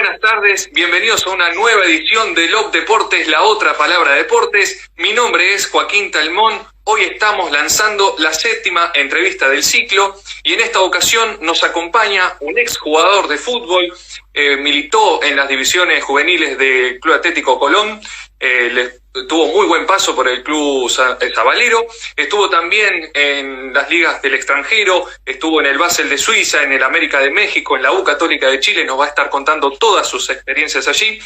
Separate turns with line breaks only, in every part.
buenas tardes, bienvenidos a una nueva edición de LOB Deportes, la otra palabra de deportes. Mi nombre es Joaquín Talmón, hoy estamos lanzando la 7ª entrevista del ciclo y en esta ocasión nos acompaña un exjugador de fútbol, militó en las divisiones juveniles del Club Atlético Colón, tuvo muy buen paso por el Club Sabalero, estuvo también en las ligas del extranjero, estuvo en el Basel de Suiza, en el América de México, en la U Católica de Chile, nos va a estar contando todas sus experiencias allí,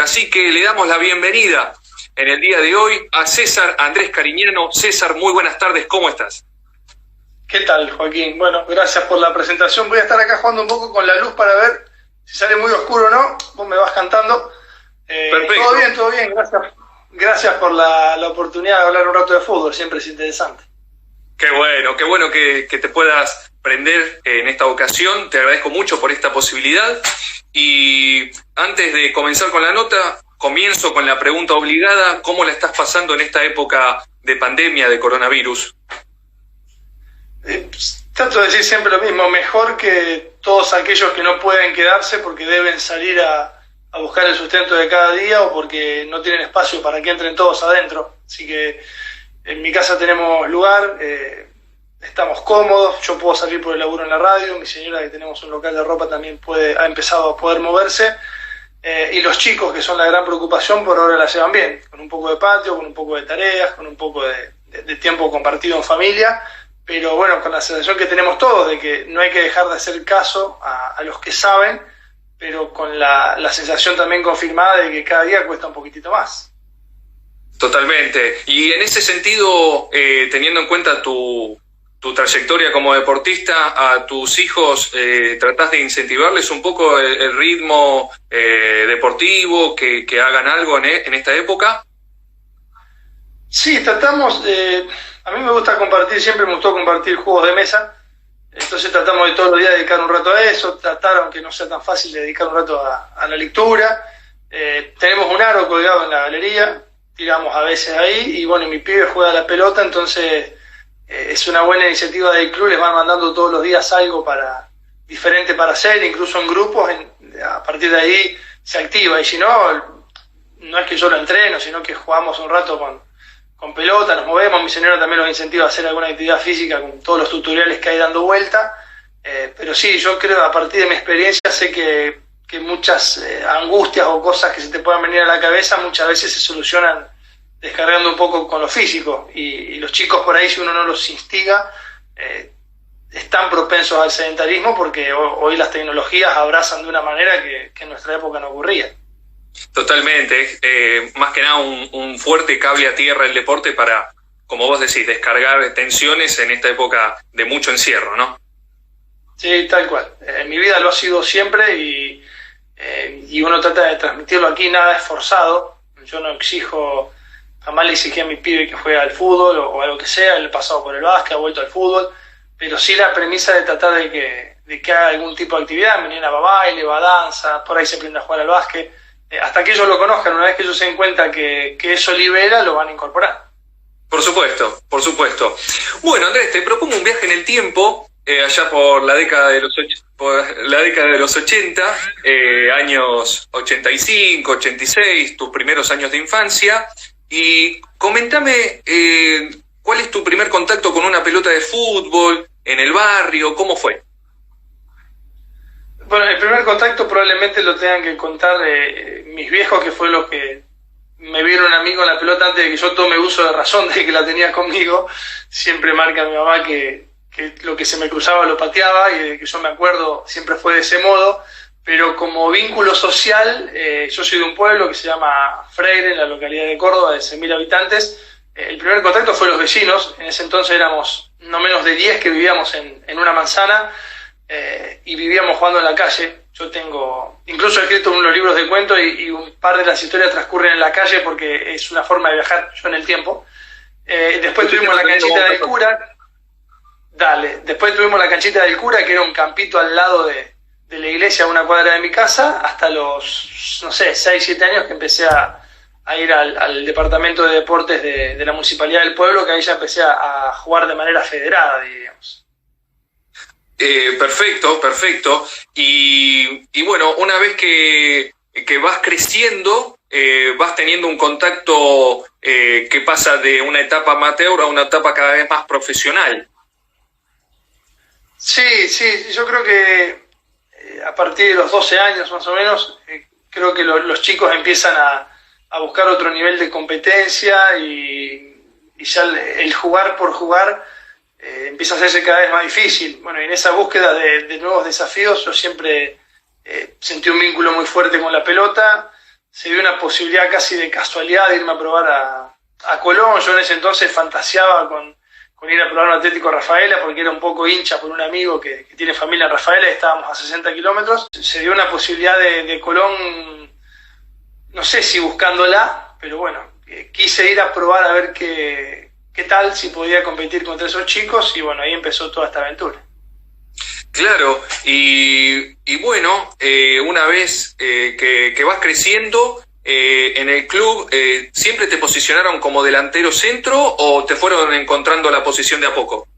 así que le damos la bienvenida en el día de hoy a César Andrés Cariñano. César, muy buenas tardes, ¿cómo estás?
¿Qué tal, Joaquín? Bueno, gracias por la presentación. Voy a estar acá jugando un poco con la luz para ver si sale muy oscuro o no. Vos me vas cantando.
Perfecto.
Todo bien. Gracias por la oportunidad de hablar un rato de fútbol. Siempre es interesante.
Qué bueno que te puedas prender en esta ocasión. Te agradezco mucho por esta posibilidad. Y antes de comenzar con la nota, comienzo con la pregunta obligada. ¿Cómo la estás pasando en esta época de pandemia de coronavirus?
Trato de decir siempre lo mismo, mejor que todos aquellos que no pueden quedarse porque deben salir a buscar el sustento de cada día o porque no tienen espacio para que entren todos adentro. Así que en mi casa tenemos lugar, estamos cómodos, yo puedo salir por el laburo en la radio, mi señora, que tenemos un local de ropa, también ha empezado a poder moverse, y los chicos, que son la gran preocupación, por ahora la llevan bien, con un poco de patio, con un poco de tareas, con un poco de tiempo compartido en familia, pero bueno, con la sensación que tenemos todos de que no hay que dejar de hacer caso a los que saben, pero con la sensación también confirmada de que cada día cuesta un poquitito más.
Totalmente. Y en ese sentido, teniendo en cuenta tu trayectoria como deportista, a tus hijos tratás de incentivarles un poco el ritmo deportivo, que hagan algo en esta época.
Sí, tratamos de... A mí me gusta compartir, siempre me gustó compartir juegos de mesa, entonces tratamos de todos los días dedicar un rato a eso, tratar, aunque no sea tan fácil, de dedicar un rato a la lectura. Tenemos un aro colgado en la galería, tiramos a veces ahí, y bueno, mi pibe juega a la pelota, entonces es una buena iniciativa del club, les van mandando todos los días algo diferente para hacer, incluso en grupos, a partir de ahí se activa, y si no, no es que yo lo entreno, sino que jugamos un rato con pelota, nos movemos, mi señora también los incentiva a hacer alguna actividad física con todos los tutoriales que hay dando vuelta, pero sí, yo creo, a partir de mi experiencia, sé que muchas angustias o cosas que se te puedan venir a la cabeza muchas veces se solucionan descargando un poco con lo físico, y los chicos por ahí, si uno no los instiga, están propensos al sedentarismo porque hoy las tecnologías abrazan de una manera que en nuestra época no ocurría.
Totalmente, más que nada un fuerte cable a tierra el deporte para, como vos decís, descargar tensiones en esta época de mucho encierro, ¿no?
Sí, tal cual. En mi vida lo ha sido siempre y uno trata de transmitirlo aquí, nada es forzado. Yo no exijo, jamás le exigí a mi pibe que juegue al fútbol o a lo que sea, él ha pasado por el básquet, ha vuelto al fútbol, pero sí la premisa de tratar de que haga algún tipo de actividad, mañana va a baile, va a danza, por ahí se aprende a jugar al básquet. Hasta que ellos lo conozcan, una vez que ellos se den cuenta que eso libera, lo van a incorporar.
Por supuesto. Bueno, Andrés, te propongo un viaje en el tiempo, allá por la década de los 80, años 85, 86, tus primeros años de infancia, y comentame cuál es tu primer contacto con una pelota de fútbol en el barrio, ¿cómo fue?
Bueno, el primer contacto probablemente lo tengan que contar mis viejos, que fue los que me vieron a mí con la pelota antes de que yo tome uso de razón de que la tenía conmigo. Siempre marca mi mamá que lo que se me cruzaba lo pateaba, y de que yo me acuerdo siempre fue de ese modo, pero como vínculo social, yo soy de un pueblo que se llama Freire, en la localidad de Córdoba, de 6.000 habitantes. El primer contacto fue los vecinos, en ese entonces éramos no menos de 10 que vivíamos en una manzana, y vivíamos jugando en la calle. Yo tengo incluso escrito unos libros de cuentos y un par de las historias transcurren en la calle porque es una forma de viajar yo en el tiempo. Después tuvimos la canchita del cura. Después tuvimos la canchita del cura, que era un campito al lado de la iglesia a una cuadra de mi casa, hasta los, 6, 7 años que empecé a ir al departamento de deportes de la municipalidad del pueblo, que ahí ya empecé a jugar de manera federada, digamos.
Perfecto. Y bueno, una vez que vas creciendo, vas teniendo un contacto que pasa de una etapa amateur a una etapa cada vez más profesional.
Sí, yo creo que a partir de los 12 años más o menos, creo que los chicos empiezan a buscar otro nivel de competencia y ya el jugar por jugar empieza a hacerse cada vez más difícil. Bueno, y en esa búsqueda de nuevos desafíos yo siempre sentí un vínculo muy fuerte con la pelota. Se dio una posibilidad casi de casualidad de irme a probar a Colón. Yo en ese entonces fantaseaba con ir a probar un Atlético Rafaela porque era un poco hincha por un amigo que tiene familia en Rafaela y estábamos a 60 kilómetros. Se dio una posibilidad de Colón, no sé si buscándola, pero bueno, quise ir a probar a ver qué tal, si podía competir contra esos chicos, y bueno, ahí empezó toda esta aventura.
Claro, y bueno, una vez que vas creciendo en el club, ¿siempre te posicionaron como delantero centro o te fueron encontrando la posición de a poco?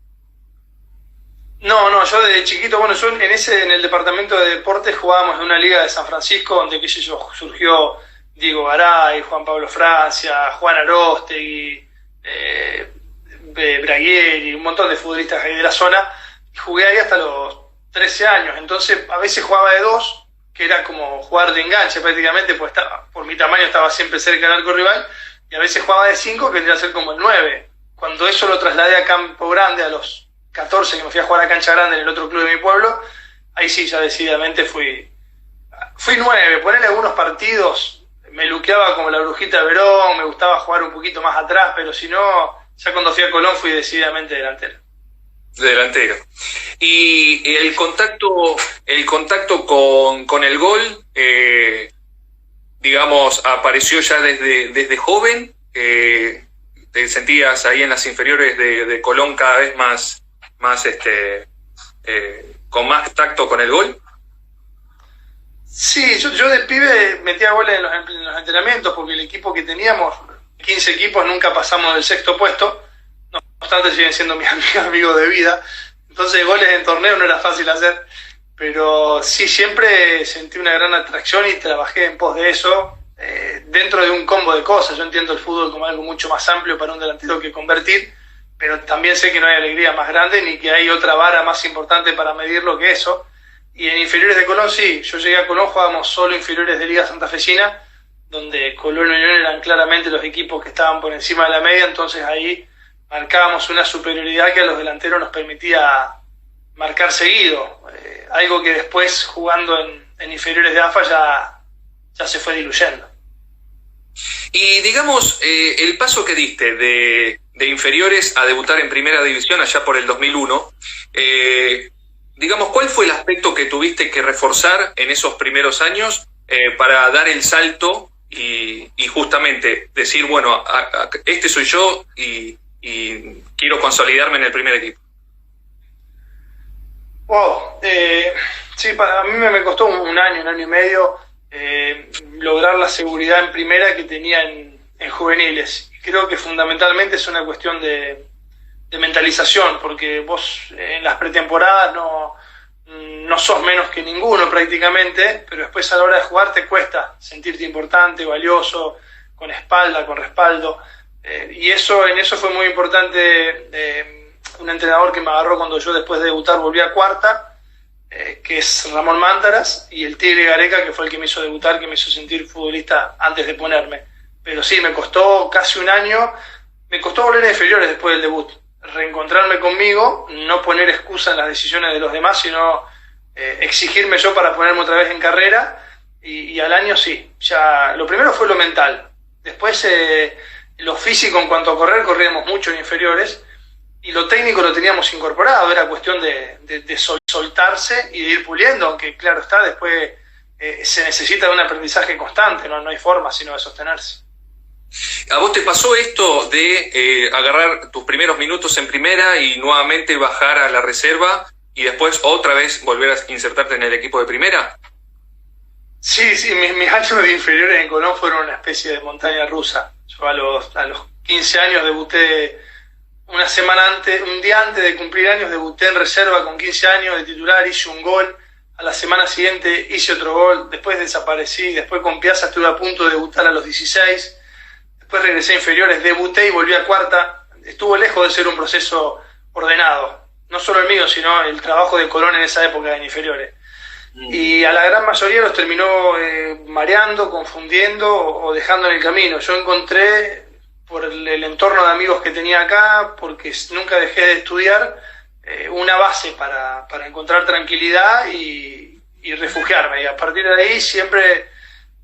No, yo desde chiquito, bueno, yo en el departamento de deportes jugábamos en una liga de San Francisco donde, qué sé yo, surgió Diego Garay, Juan Pablo Francia, Juan Arostegui, Braguieri, un montón de futbolistas ahí de la zona, y jugué ahí hasta los 13 años, entonces a veces jugaba de 2, que era como jugar de enganche prácticamente, pues por mi tamaño estaba siempre cerca del arco rival, y a veces jugaba de 5, que tendría que ser como el 9. Cuando eso lo trasladé a Campo Grande a los 14, que me fui a jugar a Cancha Grande en el otro club de mi pueblo, ahí sí ya decididamente fui 9, ponerle algunos partidos, me luqueaba como la Brujita de Verón, me gustaba jugar un poquito más atrás, pero si no, ya cuando fui a Colón fui decididamente delantero.
Y el contacto con el gol, digamos, apareció ya desde joven. Te sentías ahí en las inferiores de Colón cada vez más con más tacto con el gol.
Sí, yo de pibe metía goles en los entrenamientos, porque el equipo que teníamos, 15 equipos, nunca pasamos del 6º puesto. No obstante, siguen siendo mis amigos de vida. Entonces, goles en torneo no era fácil hacer. Pero sí, siempre sentí una gran atracción y trabajé en pos de eso, dentro de un combo de cosas. Yo entiendo el fútbol como algo mucho más amplio para un delantero que convertir, pero también sé que no hay alegría más grande ni que hay otra vara más importante para medirlo que eso. Y en inferiores de Colón sí, yo llegué a Colón, jugábamos solo inferiores de Liga Santafesina, donde Colón y Unión eran claramente los equipos que estaban por encima de la media, entonces ahí marcábamos una superioridad que a los delanteros nos permitía marcar seguido, algo que después jugando en inferiores de AFA ya se fue diluyendo.
Y digamos, el paso que diste de inferiores a debutar en primera división allá por el 2001, digamos, ¿cuál fue el aspecto que tuviste que reforzar en esos primeros años para dar el salto y justamente decir, bueno, este soy yo y quiero consolidarme en el primer equipo?
Wow, sí, para mí me costó un año y medio lograr la seguridad en primera que tenía en juveniles. Creo que fundamentalmente es una cuestión de mentalización, porque vos en las pretemporadas no sos menos que ninguno prácticamente, pero después a la hora de jugar te cuesta sentirte importante, valioso, con espalda, con respaldo, y en eso fue muy importante un entrenador que me agarró cuando yo después de debutar volví a cuarta, que es Ramón Mántaras, y el Tigre Gareca, que fue el que me hizo debutar, que me hizo sentir futbolista antes de ponerme. Pero sí, me costó casi un año, me costó volver a inferiores después del debut, reencontrarme conmigo, no poner excusa en las decisiones de los demás, sino exigirme yo para ponerme otra vez en carrera, y al año sí, ya lo primero fue lo mental, después lo físico en cuanto a correr, corríamos mucho en inferiores, y lo técnico lo teníamos incorporado, era cuestión de soltarse y de ir puliendo, aunque claro está, después se necesita de un aprendizaje constante, no hay forma sino de sostenerse.
¿A vos te pasó esto de agarrar tus primeros minutos en primera y nuevamente bajar a la reserva y después otra vez volver a insertarte en el equipo de primera?
Sí, mis años de inferiores en Colón fueron una especie de montaña rusa. Yo a los 15 años debuté una semana antes, un día antes de cumplir años, debuté en reserva con 15 años de titular, hice un gol. A la semana siguiente hice otro gol, después desaparecí, después con Piazza estuve a punto de debutar a los 16, después regresé a inferiores, debuté y volví a cuarta. Estuvo lejos de ser un proceso ordenado, no solo el mío, sino el trabajo de Colón en esa época en inferiores. Y a la gran mayoría los terminó mareando, confundiendo o dejando en el camino. Yo encontré, por el entorno de amigos que tenía acá, porque nunca dejé de estudiar, una base para encontrar tranquilidad y refugiarme. Y a partir de ahí siempre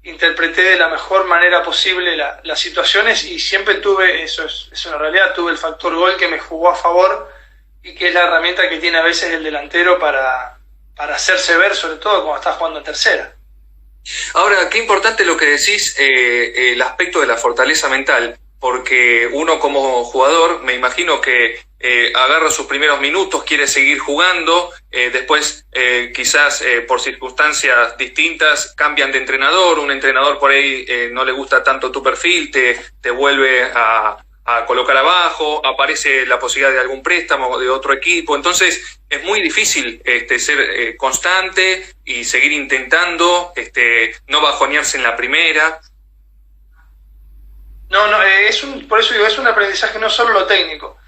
interpreté de la mejor manera posible las situaciones y siempre tuve, eso es una realidad, tuve el factor gol que me jugó a favor y que es la herramienta que tiene a veces el delantero para hacerse ver, sobre todo cuando está jugando en tercera.
Ahora, qué importante lo que decís, el aspecto de la fortaleza mental, porque uno como jugador, me imagino que agarra sus primeros minutos, quiere seguir jugando, después quizás por circunstancias distintas cambian de entrenador, un entrenador por ahí no le gusta tanto tu perfil, te vuelve a colocar abajo, aparece la posibilidad de algún préstamo de otro equipo, entonces es muy difícil ser constante y seguir intentando, no bajonearse en la primera.
No, por eso digo, es un aprendizaje no solo lo técnico,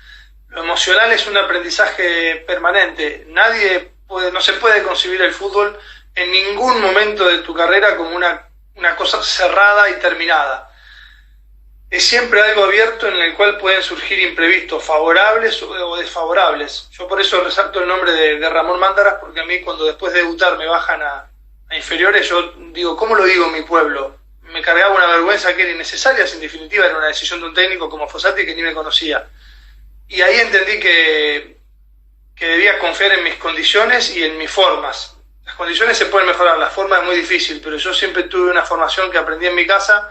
lo emocional es un aprendizaje permanente. No se puede concebir el fútbol en ningún momento de tu carrera como una cosa cerrada y terminada. Es siempre algo abierto en el cual pueden surgir imprevistos, favorables o desfavorables. Yo por eso resalto el nombre de Ramón Mándaras, porque a mí cuando después de debutar me bajan a inferiores, yo digo, ¿cómo lo digo en mi pueblo? Me cargaba una vergüenza que era innecesaria, en definitiva era una decisión de un técnico como Fossati que ni me conocía. Y ahí entendí que debía confiar en mis condiciones y en mis formas. Las condiciones se pueden mejorar, la forma es muy difícil, pero yo siempre tuve una formación que aprendí en mi casa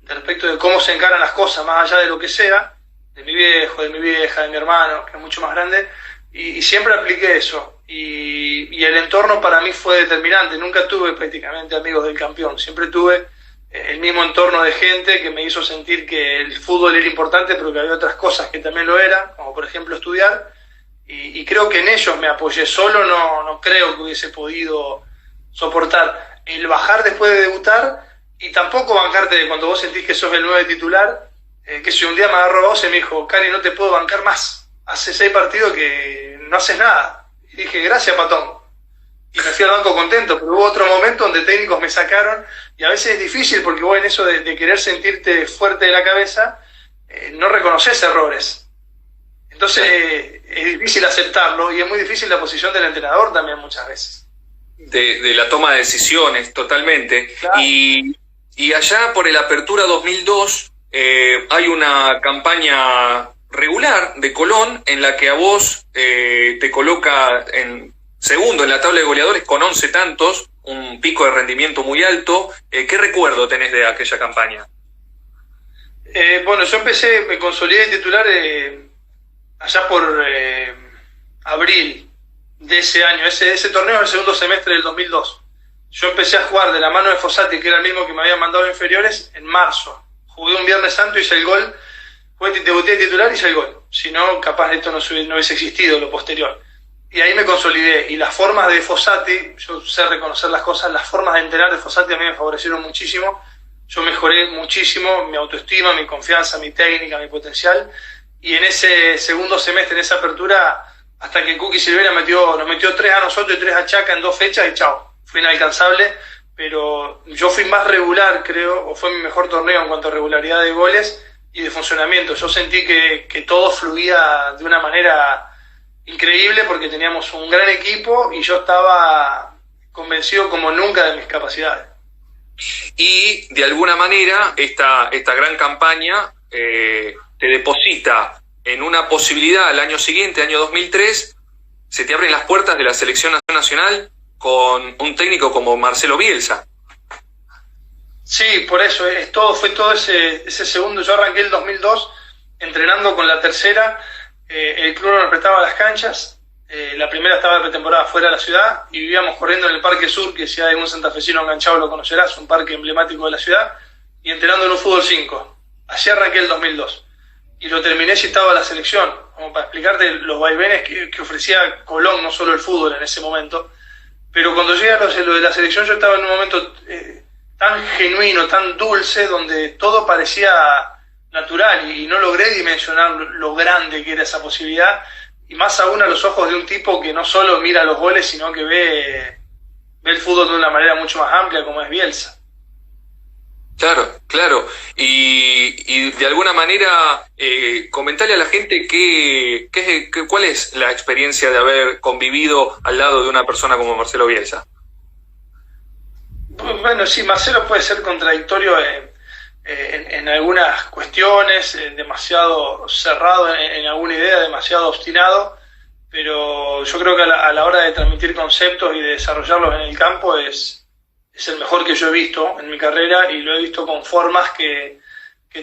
respecto de cómo se encaran las cosas, más allá de lo que sea, de mi viejo, de mi vieja, de mi hermano, que es mucho más grande, y siempre apliqué eso. Y el entorno para mí fue determinante. Nunca tuve prácticamente amigos del campeón, siempre tuve el mismo entorno de gente que me hizo sentir que el fútbol era importante, pero que había otras cosas que también lo eran, como por ejemplo estudiar, y creo que en ellos me apoyé. Solo no creo que hubiese podido soportar el bajar después de debutar, y tampoco bancarte de cuando vos sentís que sos el 9 titular, que si un día me agarró a vos y me dijo, Cari, no te puedo bancar más, hace 6 partidos que no haces nada. Y dije, gracias, Patón. Y me fui al banco contento, pero hubo otro momento donde técnicos me sacaron, y a veces es difícil porque vos en eso de querer sentirte fuerte de la cabeza, no reconoces errores. Entonces es difícil aceptarlo, y es muy difícil la posición del entrenador también muchas veces.
De la toma de decisiones, totalmente. Claro. Y allá por el Apertura 2002 hay una campaña regular de Colón en la que a vos te coloca en segundo en la tabla de goleadores con 11 tantos, un pico de rendimiento muy alto. ¿Qué recuerdo tenés de aquella campaña?
Bueno, yo me consolidé titular allá por abril de ese año. Ese torneo es el segundo semestre del 2002. Yo empecé a jugar de la mano de Fossati, que era el mismo que me había mandado a inferiores, en marzo. Jugué un Viernes Santo, hice el gol, debuté de titular y hice el gol. Si no, capaz esto no hubiese existido lo posterior. Y ahí me consolidé. Y las formas de Fossati, yo sé reconocer las cosas, las formas de entrenar de Fossati a mí me favorecieron muchísimo. Yo mejoré muchísimo mi autoestima, mi confianza, mi técnica, mi potencial. Y en ese segundo semestre, en esa apertura, hasta que Cookie Silveira nos metió 3 a nosotros y 3 a Chaca en 2 fechas y chao. Fue inalcanzable, pero yo fui más regular, creo, o fue mi mejor torneo en cuanto a regularidad de goles y de funcionamiento. Yo sentí que todo fluía de una manera increíble porque teníamos un gran equipo y yo estaba convencido como nunca de mis capacidades.
Y de alguna manera esta gran campaña te deposita en una posibilidad al año siguiente, año 2003, se te abren las puertas de la selección nacional con un técnico como Marcelo Bielsa.
Sí, por eso, fue todo ese segundo. Yo arranqué el 2002 entrenando con la tercera, el club nos prestaba las canchas, la primera estaba de pretemporada fuera de la ciudad y vivíamos corriendo en el Parque Sur, que si hay algún santafesino enganchado lo conocerás, un parque emblemático de la ciudad, y entrenando en un fútbol 5. Así arranqué el 2002. Y lo terminé citado a la selección. como para explicarte los vaivenes que ofrecía Colón, no solo el fútbol en ese momento. Pero cuando llega lo de la selección, yo estaba en un momento tan genuino, tan dulce, donde todo parecía natural y no logré dimensionar lo grande que era esa posibilidad, y más aún a los ojos de un tipo que no solo mira los goles, sino que ve el fútbol de una manera mucho más amplia, como es Bielsa.
Claro, claro. Y de alguna manera comentarle a la gente cuál es la experiencia de haber convivido al lado de una persona como Marcelo Bielsa.
Bueno, sí, Marcelo puede ser contradictorio en algunas cuestiones, demasiado cerrado en alguna idea, demasiado obstinado, pero yo creo que a la hora de transmitir conceptos y de desarrollarlos en el campo es el mejor que yo he visto en mi carrera, y lo he visto con formas que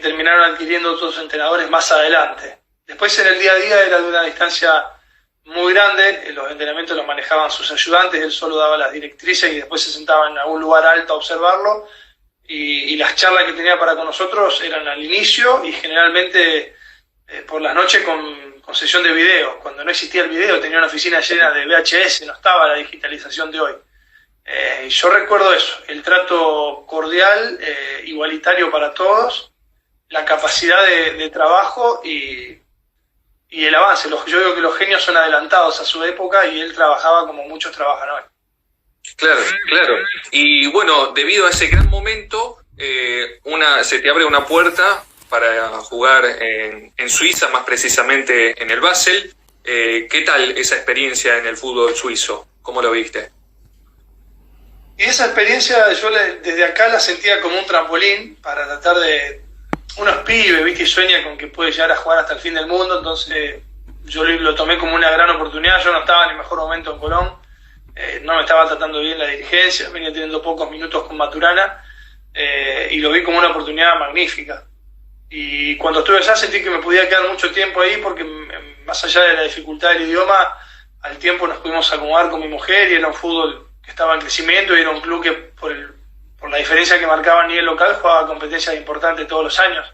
terminaron adquiriendo otros entrenadores más adelante. Después en el día a día era de una distancia muy grande, los entrenamientos los manejaban sus ayudantes, él solo daba las directrices y después se sentaba en algún lugar alto a observarlo, y las charlas que tenía para con nosotros eran al inicio y generalmente por las noches con sesión de video. Cuando no existía el video tenía una oficina llena de VHS, no estaba la digitalización de hoy. Yo recuerdo eso, el trato cordial, igualitario para todos, la capacidad de trabajo y el avance. Yo digo que los genios son adelantados a su época y él trabajaba como muchos trabajan hoy.
Claro, claro. Y bueno, debido a ese gran momento, se te abre una puerta para jugar en Suiza, más precisamente en el Basel. ¿Qué tal esa experiencia en el fútbol suizo? ¿Cómo lo viste?
Y esa experiencia yo desde acá la sentía como un trampolín para tratar de... Uno es pibe, ¿viste? Y sueña con que puede llegar a jugar hasta el fin del mundo, entonces yo lo tomé como una gran oportunidad. Yo no estaba en el mejor momento en Colón, no me estaba tratando bien la dirigencia, venía teniendo pocos minutos con Maturana, y lo vi como una oportunidad magnífica. Y cuando estuve allá sentí que me podía quedar mucho tiempo ahí, porque más allá de la dificultad del idioma, al tiempo nos pudimos acomodar con mi mujer y era un fútbol que estaba en crecimiento y era un club que por la diferencia que marcaba a nivel local jugaba competencias importantes todos los años.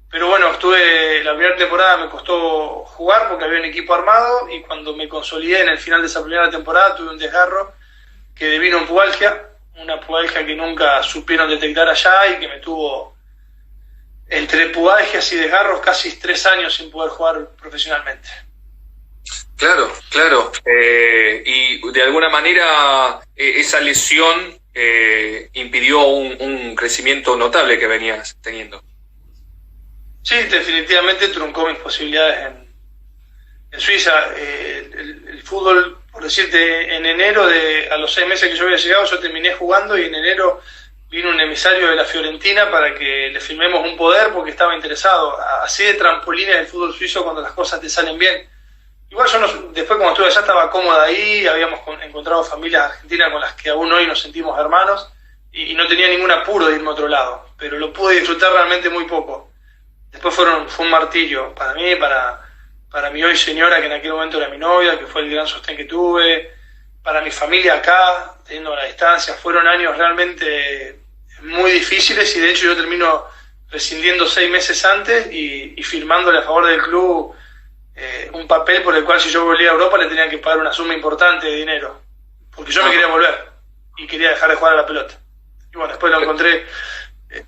Pero bueno, la primera temporada me costó jugar porque había un equipo armado, y cuando me consolidé en el final de esa primera temporada tuve un desgarro que devino en pubalgia, una pubalgia que nunca supieron detectar allá y que me tuvo entre pubalgias y desgarros casi 3 años sin poder jugar profesionalmente.
Claro, claro. Y de alguna manera esa lesión impidió un crecimiento notable que venías teniendo.
Sí, definitivamente truncó mis posibilidades en Suiza. El fútbol, por decirte, en enero, a los 6 meses que yo había llegado, yo terminé jugando, y en enero vino un emisario de la Fiorentina para que le firmemos un poder porque estaba interesado. Así de trampolín es el fútbol suizo cuando las cosas te salen bien. Igual yo después, cuando estuve allá, estaba cómoda ahí, habíamos encontrado familias argentinas con las que aún hoy nos sentimos hermanos, y no tenía ningún apuro de irme a otro lado, pero lo pude disfrutar realmente muy poco. Después fue un martillo para mí, para mi hoy señora, que en aquel momento era mi novia, que fue el gran sostén que tuve, para mi familia acá, teniendo la distancia. Fueron años realmente muy difíciles, y de hecho yo termino rescindiendo 6 meses antes y firmándole a favor del club un papel por el cual, si yo volvía a Europa, le tenían que pagar una suma importante de dinero, porque yo me quería volver y quería dejar de jugar a la pelota. Y bueno, después lo encontré,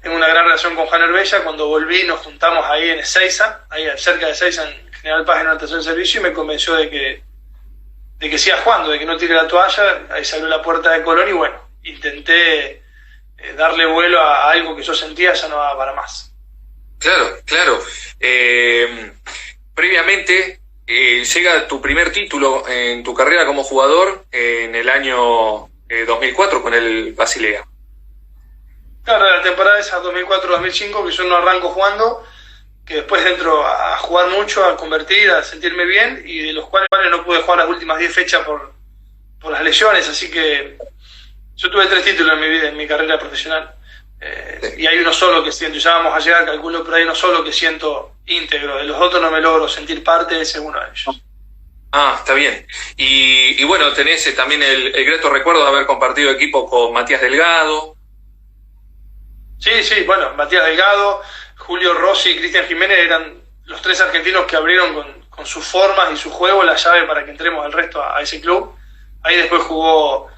tengo una gran relación con Juan Herbella. Cuando volví nos juntamos ahí en Ezeiza, ahí cerca de Ezeiza, en General Paz, en una estación de servicio, y me convenció de que siga jugando, de que no tire la toalla. Ahí se abrió la puerta de Colón y bueno, intenté darle vuelo a algo que yo sentía ya no daba para más.
Claro, claro. Previamente llega tu primer título en tu carrera como jugador en el año 2004 con el Basilea.
Claro, la temporada esa 2004-2005 que yo no arranco jugando, que después entro a jugar mucho, a convertir, a sentirme bien, y de los cuales no pude jugar las últimas 10 fechas por las lesiones, así que yo tuve 3 títulos en mi vida, en mi carrera profesional. Y hay uno solo que siento, ya vamos a llegar, calculo, pero hay uno solo que siento íntegro. De los otros no me logro sentir parte, ese es uno de ellos.
Ah, está bien. Y bueno, tenés también el grato recuerdo de haber compartido equipo con Matías Delgado.
Sí, bueno, Matías Delgado, Julio Rossi y Cristian Jiménez eran los 3 argentinos que abrieron con sus formas y su juego la llave para que entremos al resto a ese club. Ahí después jugó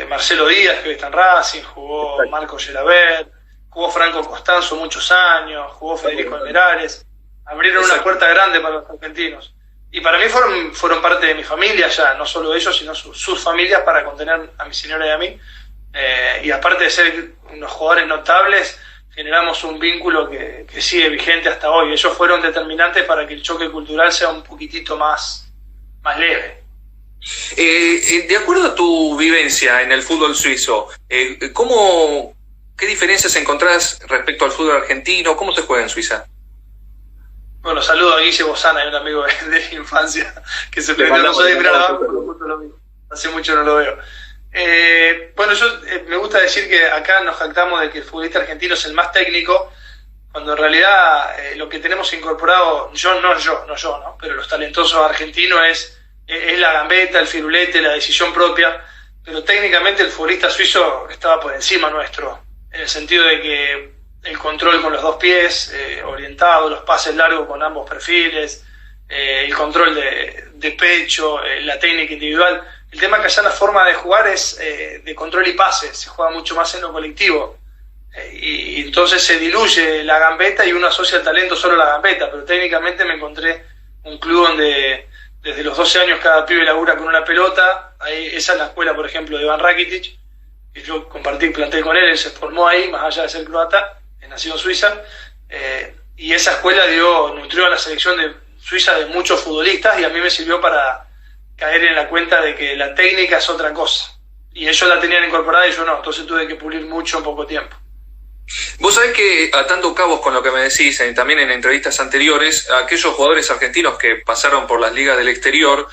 Marcelo Díaz, que hoy está en Racing, jugó Marco Gelabert, jugó Franco Costanzo muchos años, jugó Federico Almerares. Abrieron una puerta grande para los argentinos. Y para mí fueron parte de mi familia ya, no solo ellos, sino sus familias, para contener a mi señora y a mí. Y aparte de ser unos jugadores notables, generamos un vínculo que sigue vigente hasta hoy. Ellos fueron determinantes para que el choque cultural sea un poquitito más leve.
De acuerdo a tu vivencia en el fútbol suizo, ¿qué diferencias encontrás respecto al fútbol argentino? ¿Cómo se juega en Suiza?
Bueno, saludo a Guille Bozana, un amigo de la infancia que se prendió, no soy de hace mucho no lo veo. Bueno, yo me gusta decir que acá nos jactamos de que el futbolista argentino es el más técnico, cuando en realidad lo que tenemos incorporado, ¿no? Pero los talentosos argentinos es la gambeta, el firulete, la decisión propia, pero técnicamente el futbolista suizo estaba por encima nuestro, en el sentido de que el control con los dos pies, orientado, los pases largos con ambos perfiles, el control de pecho, la técnica individual. El tema que allá la forma de jugar es de control y pase, se juega mucho más en lo colectivo. Y entonces se diluye la gambeta y uno asocia el talento solo a la gambeta, pero técnicamente me encontré un club donde desde los 12 años cada pibe labura con una pelota. Esa es la escuela, por ejemplo, de Iván Rakitic, que yo compartí plantel con él se formó ahí, más allá de ser croata, nacido en Suiza, y esa escuela nutrió a la selección de Suiza de muchos futbolistas, y a mí me sirvió para caer en la cuenta de que la técnica es otra cosa, y ellos la tenían incorporada y yo no, entonces tuve que pulir mucho en poco tiempo.
Vos sabés que, atando cabos con lo que me decís, también en entrevistas anteriores, aquellos jugadores argentinos que pasaron por las ligas del exterior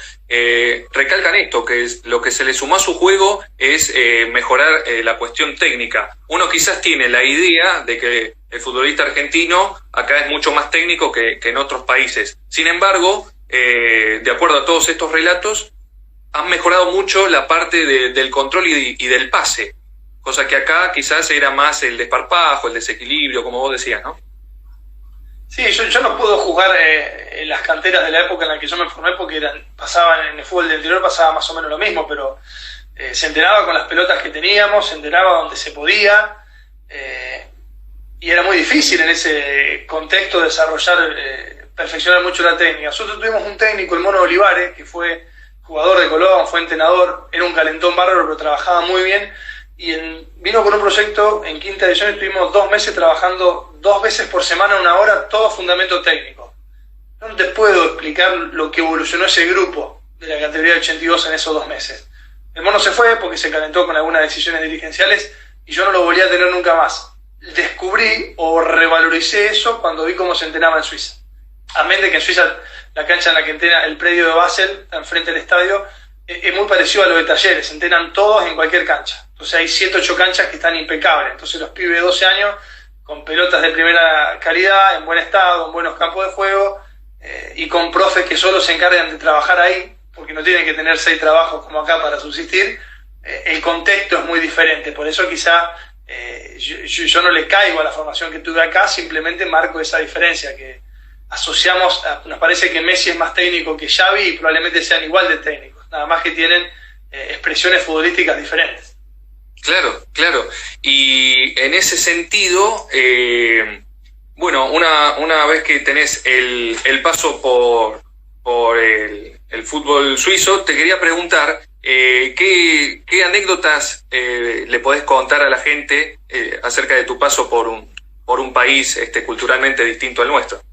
recalcan esto, que lo que se le sumó a su juego es mejorar la cuestión técnica. Uno quizás tiene la idea de que el futbolista argentino acá es mucho más técnico que en otros países. Sin embargo, de acuerdo a todos estos relatos, han mejorado mucho la parte del control y del pase. Cosa que acá quizás era más el desparpajo, el desequilibrio, como vos decías, ¿no?
Sí, yo no puedo jugar en las canteras de la época en la que yo me formé, porque pasaban en el fútbol del interior, pasaba más o menos lo mismo, pero se enteraba con las pelotas que teníamos, se enteraba donde se podía, y era muy difícil en ese contexto desarrollar, perfeccionar mucho la técnica. Nosotros tuvimos un técnico, el Mono Olivares, que fue jugador de Colón, fue entrenador, era un calentón bárbaro, pero trabajaba muy bien. Y vino con un proyecto en quinta edición, estuvimos 2 meses trabajando 2 veces por semana, 1 hora, todo fundamento técnico. No te puedo explicar lo que evolucionó ese grupo de la categoría 82 en esos 2 meses. El mono se fue porque se calentó con algunas decisiones dirigenciales y yo no lo volví a tener nunca más. Descubrí o revaloricé eso cuando vi cómo se entrenaba en Suiza. Amén de que en Suiza la cancha en la que entrena el predio de Basel, enfrente del estadio, es muy parecido a lo de Talleres, se entrenan todos en cualquier cancha. Entonces hay 7 o 8 canchas que están impecables. Entonces los pibes de 12 años, con pelotas de primera calidad, en buen estado, en buenos campos de juego, y con profes que solo se encargan de trabajar ahí, porque no tienen que tener 6 trabajos como acá para subsistir, el contexto es muy diferente. Por eso quizá yo no le caigo a la formación que tuve acá, simplemente marco esa diferencia, que asociamos, nos parece que Messi es más técnico que Xavi y probablemente sean igual de técnicos, nada más que tienen expresiones futbolísticas diferentes.
Claro. Y en ese sentido, bueno, una vez que tenés el paso por el fútbol suizo, te quería preguntar ¿qué anécdotas le podés contar a la gente acerca de tu paso por un país culturalmente distinto al nuestro?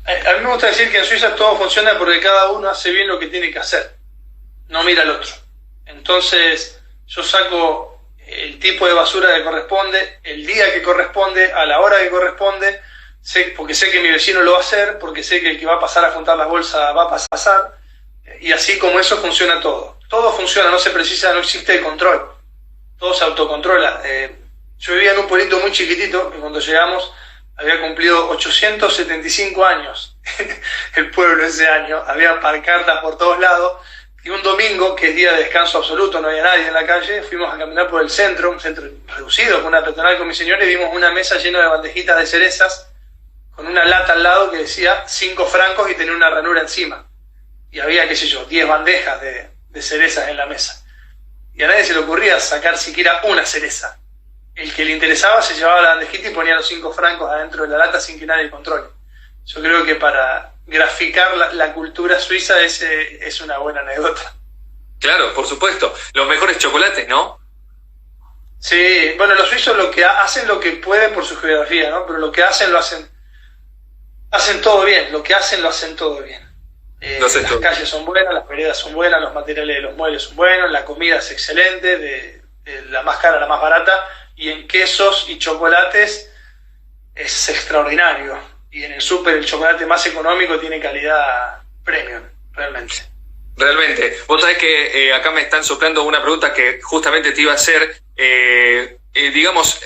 A mí me gusta decir que en Suiza todo funciona porque cada uno hace bien lo que tiene que hacer, no mira al otro. Entonces yo saco el tipo de basura que corresponde, el día que corresponde, a la hora que corresponde, porque sé que mi vecino lo va a hacer, porque sé que el que va a pasar a juntar las bolsas va a pasar, y así como eso funciona todo. Todo funciona, no existe el control, todo se autocontrola. Yo vivía en un pueblito muy chiquitito, que cuando llegamos había cumplido 875 años el pueblo ese año, había pancartas por todos lados. Y un domingo, que es día de descanso absoluto, no había nadie en la calle, fuimos a caminar por el centro, un centro reducido, con una peatonal con mi señora, y vimos una mesa llena de bandejitas de cerezas, con una lata al lado que decía 5 francos y tenía una ranura encima. Y había, qué sé yo, 10 bandejas de cerezas en la mesa. Y a nadie se le ocurría sacar siquiera una cereza. El que le interesaba se llevaba la bandejita y ponía los 5 francos adentro de la lata sin que nadie controle. Yo creo que para graficar la cultura suiza es una buena anécdota.
Claro, por supuesto. Los mejores chocolates, ¿no?
Sí, bueno, los suizos lo que hacen lo que pueden por su geografía, ¿no? Pero lo que hacen lo hacen todo bien. Lo que hacen lo hacen todo bien. Las calles son buenas, las veredas son buenas, los materiales de los muebles son buenos, la comida es excelente, de la más cara a la más barata, y en quesos y chocolates es extraordinario. Y en el súper el chocolate más económico tiene calidad premium, realmente.
Realmente. Vos sabés que acá me están soplando una pregunta que justamente te iba a hacer. Digamos,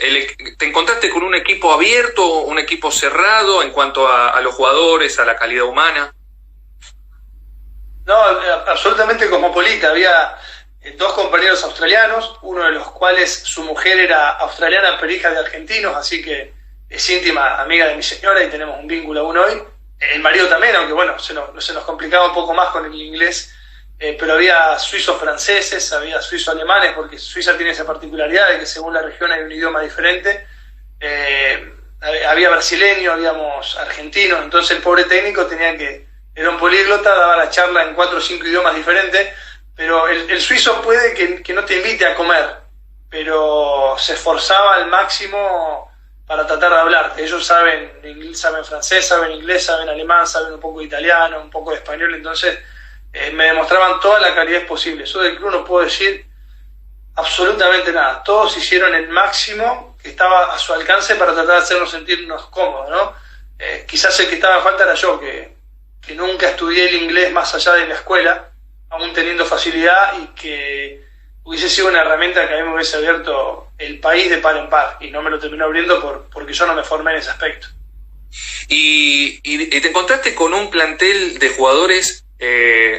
¿te encontraste con un equipo abierto, un equipo cerrado en cuanto a los jugadores, a la calidad humana?
No, absolutamente cosmopolita. Había 2 compañeros australianos, uno de los cuales su mujer era australiana pero hija de argentinos, así que es íntima amiga de mi señora y tenemos un vínculo aún hoy. El marido también, aunque bueno, se nos complicaba un poco más con el inglés, pero había suizos franceses, había suizos alemanes, porque Suiza tiene esa particularidad de que según la región hay un idioma diferente. Había brasileños, habíamos argentinos, entonces el pobre técnico era un políglota, daba la charla en 4 o 5 idiomas diferentes, pero el suizo puede que no te invite a comer, pero se esforzaba al máximo para tratar de hablarte. Ellos saben francés, saben inglés, saben alemán, saben un poco de italiano, un poco de español, entonces me demostraban toda la calidad posible. Yo del club no puedo decir absolutamente nada. Todos hicieron el máximo que estaba a su alcance para tratar de hacernos sentirnos cómodos, ¿no? Quizás el que estaba en falta era yo, que nunca estudié el inglés más allá de la escuela, aún teniendo facilidad, y que hubiese sido una herramienta que a mí me hubiese abierto el país de par en par, y no me lo terminó abriendo porque yo no me formé en ese aspecto.
Y te encontraste con un plantel de jugadores,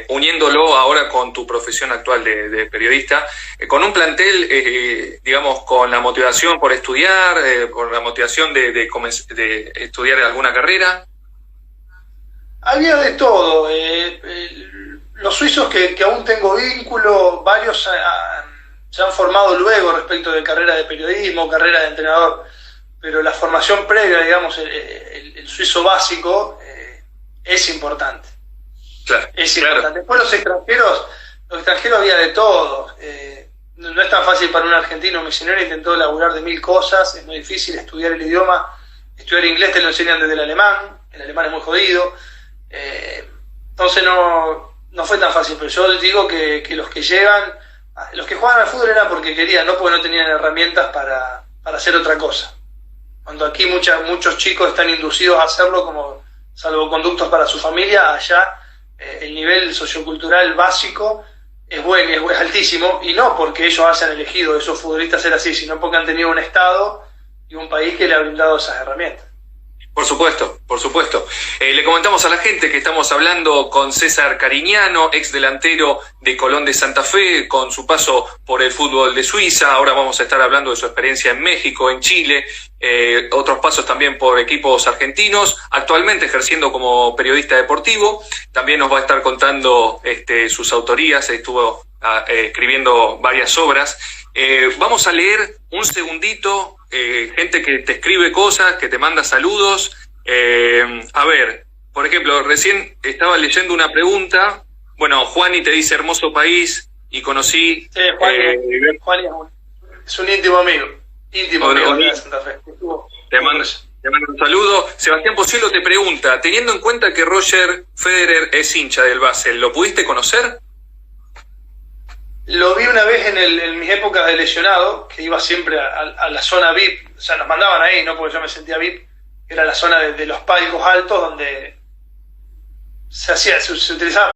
uniéndolo ahora con tu profesión actual de periodista, con un plantel, digamos, con la motivación por estudiar, por la motivación de estudiar alguna carrera.
Había de todo. Los suizos que aún tengo vínculo, varios se han formado luego respecto de carrera de periodismo, carrera de entrenador, pero la formación previa, digamos, el suizo básico, es importante.
Claro,
es importante. Después los extranjeros había de todo. No es tan fácil para un argentino. Mi señora intentó laburar de 1000 cosas, es muy difícil estudiar el idioma. Estudiar inglés te lo enseñan desde el alemán es muy jodido. Entonces no fue tan fácil, pero yo digo que los que jugaban al fútbol era porque querían, no porque no tenían herramientas para hacer otra cosa. Cuando aquí muchos chicos están inducidos a hacerlo como salvoconductos para su familia, allá el nivel sociocultural básico es bueno, es altísimo, y no porque ellos hayan elegido esos futbolistas ser así, sino porque han tenido un Estado y un país que le ha brindado esas herramientas.
Por supuesto, por supuesto. Le comentamos a la gente que estamos hablando con César Cariñano, ex delantero de Colón de Santa Fe, con su paso por el fútbol de Suiza. Ahora vamos a estar hablando de su experiencia en México, en Chile, otros pasos también por equipos argentinos, actualmente ejerciendo como periodista deportivo. También nos va a estar contando sus autorías, estuvo escribiendo varias obras. Vamos a leer un segundito. Gente que te escribe cosas, que te manda saludos. A ver, por ejemplo, recién estaba leyendo una pregunta. Bueno, Juani te dice hermoso país y conocí...
Sí, Juani es un íntimo amigo. Amigo de Santa Fe.
Te mando un saludo. Sebastián Pocielo te pregunta, teniendo en cuenta que Roger Federer es hincha del Basel, ¿lo pudiste conocer?
Lo vi una vez en mis épocas de lesionado, que iba siempre a la zona VIP, o sea, nos mandaban ahí, no porque yo me sentía VIP, era la zona de los palcos altos donde se utilizaba